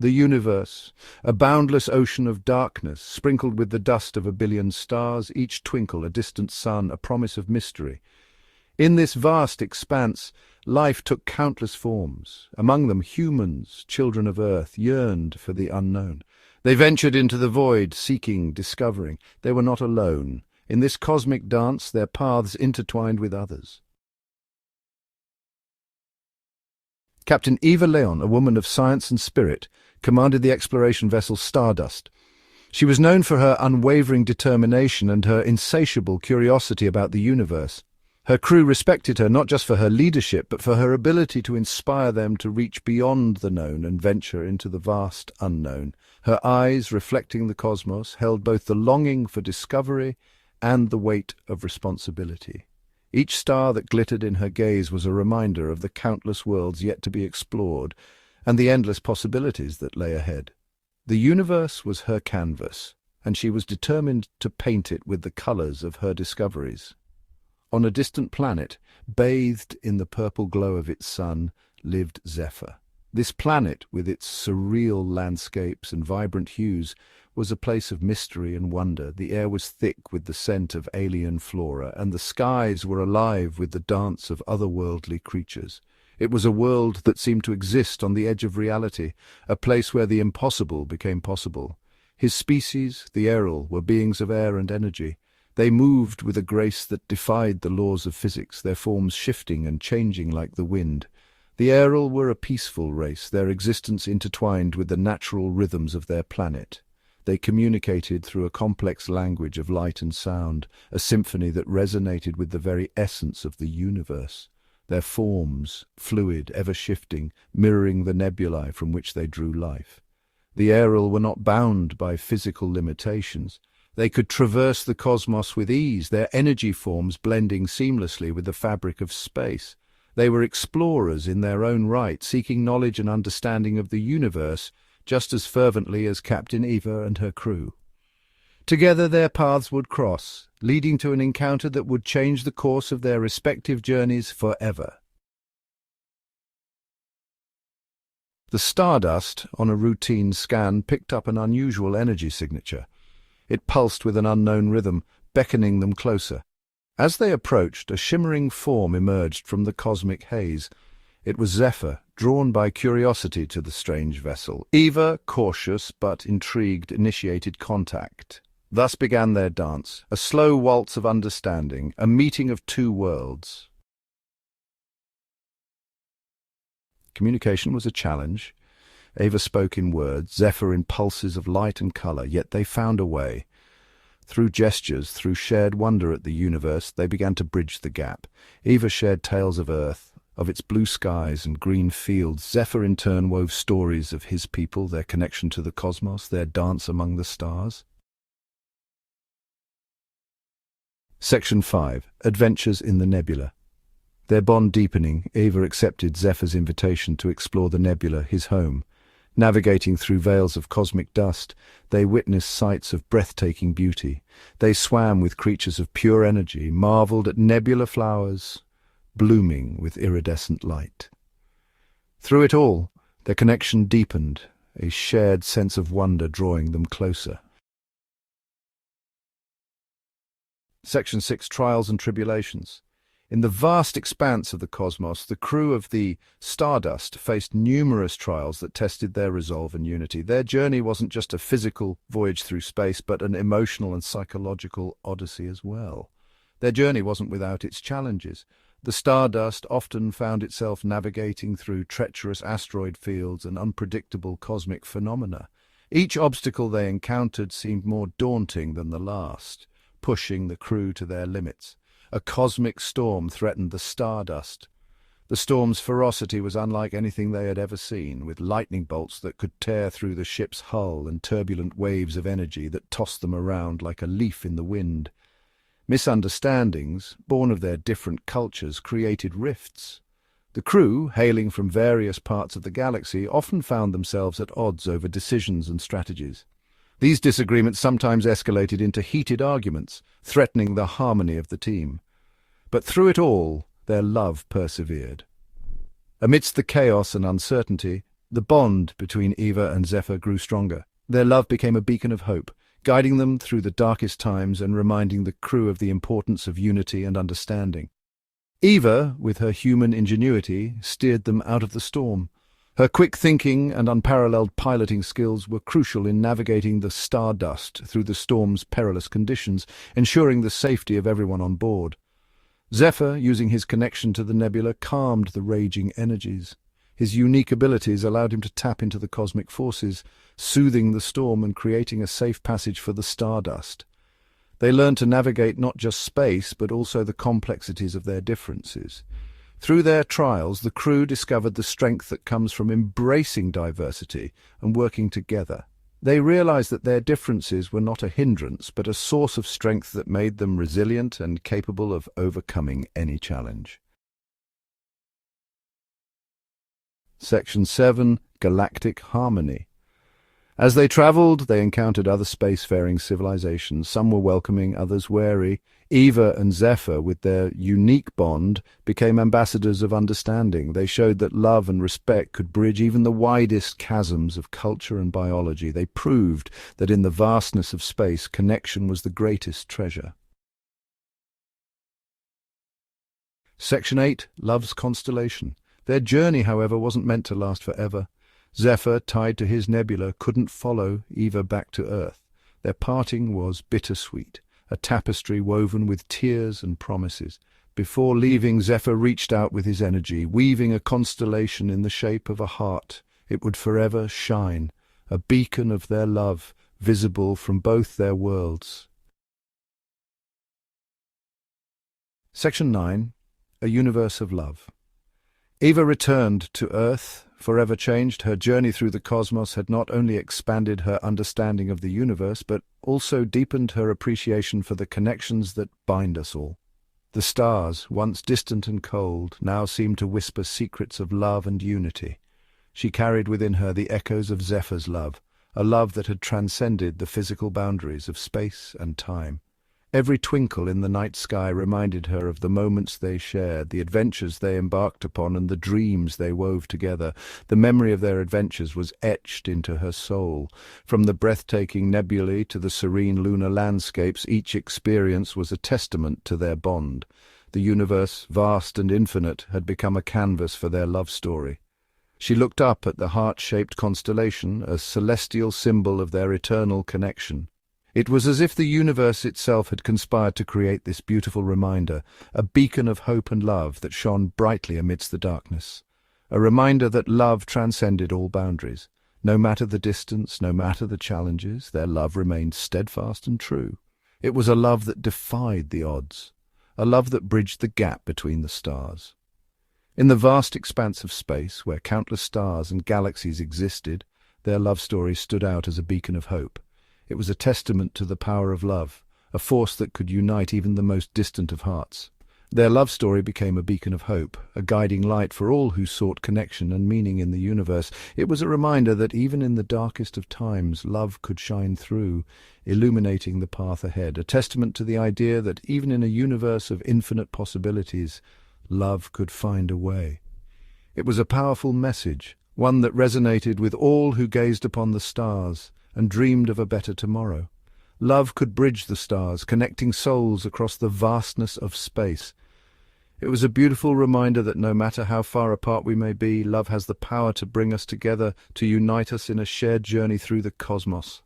The universe, a boundless ocean of darkness, sprinkled with the dust of a billion stars, each twinkle a distant sun, a promise of mystery. In this vast expanse, life took countless forms. Among them, humans, children of Earth, yearned for the unknown. They ventured into the void, seeking, discovering. They were not alone. In this cosmic dance, their paths intertwined with others. Captain Eva Leon, a woman of science and spirit, commanded the exploration vessel Stardust. She was known for her unwavering determination and her insatiable curiosity about the universe. Her crew respected her not just for her leadership, but for her ability to inspire them to reach beyond the known and venture into the vast unknown. Her eyes, reflecting the cosmos, held both the longing for discovery and the weight of responsibility. Each star that glittered in her gaze was a reminder of the countless worlds yet to be explored and the endless possibilities that lay ahead. The universe was her canvas, and she was determined to paint it with the colors of her discoveries. On a distant planet, bathed in the purple glow of its sun, lived Zephyr. This planet, with its surreal landscapes and vibrant hues, was a place of mystery and wonder. The air was thick with the scent of alien flora, and the skies were alive with the dance of otherworldly creatures. It was a world that seemed to exist on the edge of reality, a place where the impossible became possible. His species, the Aeral, were beings of air and energy. They moved with a grace that defied the laws of physics, their forms shifting and changing like the wind. The Aeral were a peaceful race, their existence intertwined with the natural rhythms of their planet. They communicated through a complex language of light and sound, a symphony that resonated with the very essence of the universe. Their forms, fluid, ever-shifting, mirroring the nebulae from which they drew life. The Aeral were not bound by physical limitations. They could traverse the cosmos with ease, their energy forms blending seamlessly with the fabric of space. They were explorers in their own right, seeking knowledge and understanding of the universe just as fervently as Captain Eva and her crew. Together their paths would cross, leading to an encounter that would change the course of their respective journeys forever. The Stardust, on a routine scan, picked up an unusual energy signature. It pulsed with an unknown rhythm, beckoning them closer. As they approached, a shimmering form emerged from the cosmic haze. It was Zephyr, drawn by curiosity to the strange vessel. Eva, cautious but intrigued, initiated contact. Thus began their dance, a slow waltz of understanding, a meeting of two worlds. Communication was a challenge. Eva spoke in words, Zephyr in pulses of light and color, yet they found a way. Through gestures, through shared wonder at the universe, they began to bridge the gap. Eva shared tales of Earth, of its blue skies and green fields. Zephyr in turn wove stories of his people, their connection to the cosmos, their dance among the stars. Section 5. Adventures in the Nebula. Their bond deepening, Eva accepted Zephyr's invitation to explore the nebula, his home. Navigating through veils of cosmic dust, they witnessed sights of breathtaking beauty. They swam with creatures of pure energy, marveled at nebula flowers blooming with iridescent light. Through it all, their connection deepened, a shared sense of wonder drawing them closer. Section 6. Trials and Tribulations. In the vast expanse of the cosmos, the crew of the Stardust faced numerous trials that tested their resolve and unity. Their journey wasn't just a physical voyage through space, but an emotional and psychological odyssey as well. Their journey wasn't without its challenges. The Stardust often found itself navigating through treacherous asteroid fields and unpredictable cosmic phenomena. Each obstacle they encountered seemed more daunting than the last, pushing the crew to their limits. A cosmic storm threatened the Stardust. The storm's ferocity was unlike anything they had ever seen, with lightning bolts that could tear through the ship's hull and turbulent waves of energy that tossed them around like a leaf in the wind. Misunderstandings, born of their different cultures, created rifts. The crew, hailing from various parts of the galaxy, often found themselves at odds over decisions and strategies. These disagreements sometimes escalated into heated arguments, threatening the harmony of the team. But through it all, their love persevered. Amidst the chaos and uncertainty, The bond between Eva and Zephyr grew stronger. Their love became a beacon of hope, guiding them through the darkest times and reminding the crew of the importance of unity and understanding. Eva, with her human ingenuity, steered them out of the storm. Her quick thinking and unparalleled piloting skills were crucial in navigating the Stardust through the storm's perilous conditions, ensuring the safety of everyone on board. Zephyr, using his connection to the nebula, calmed the raging energies. His unique abilities allowed him to tap into the cosmic forces, soothing the storm and creating a safe passage for the Stardust. They learned to navigate not just space, but also the complexities of their differences. Through their trials, the crew discovered the strength that comes from embracing diversity and working together. They realized that their differences were not a hindrance, but a source of strength that made them resilient and capable of overcoming any challenge. Section 7. Galactic Harmony. As they traveled, they encountered other spacefaring civilizations. Some were welcoming, others wary. Eva and Zephyr, with their unique bond, became ambassadors of understanding. They showed that love and respect could bridge even the widest chasms of culture and biology. They proved that in the vastness of space, connection was the greatest treasure. Section 8. Love's Constellation. Their journey, however, wasn't meant to last forever. Zephyr, tied to his nebula, couldn't follow Eva back to Earth. Their parting was bittersweet, a tapestry woven with tears and promises. Before leaving, Zephyr reached out with his energy, weaving a constellation in the shape of a heart. It would forever shine, a beacon of their love, visible from both their worlds. Section 9. A Universe of Love. Eva returned to Earth, forever changed. Her journey through the cosmos had not only expanded her understanding of the universe, but also deepened her appreciation for the connections that bind us all. The stars, once distant and cold, now seemed to whisper secrets of love and unity. She carried within her the echoes of Zephyr's love, a love that had transcended the physical boundaries of space and time. Every twinkle in the night sky reminded her of the moments they shared, the adventures they embarked upon, and the dreams they wove together. The memory of their adventures was etched into her soul. From the breathtaking nebulae to the serene lunar landscapes, each experience was a testament to their bond. The universe, vast and infinite, had become a canvas for their love story. She looked up at the heart-shaped constellation, a celestial symbol of their eternal connection. It was as if the universe itself had conspired to create this beautiful reminder, a beacon of hope and love that shone brightly amidst the darkness. A reminder that love transcended all boundaries. No matter the distance, no matter the challenges, their love remained steadfast and true. It was a love that defied the odds, a love that bridged the gap between the stars. In the vast expanse of space, where countless stars and galaxies existed, their love story stood out as a beacon of hope. It was a testament to the power of love, a force that could unite even the most distant of hearts. Their love story became a beacon of hope, a guiding light for all who sought connection and meaning in the universe. It was a reminder that even in the darkest of times, love could shine through, illuminating the path ahead, a testament to the idea that even in a universe of infinite possibilities, love could find a way. It was a powerful message, one that resonated with all who gazed upon the stars and dreamed of a better tomorrow. Love could bridge the stars, connecting souls across the vastness of space. It was a beautiful reminder that no matter how far apart we may be, love has the power to bring us together, to unite us in a shared journey through the cosmos.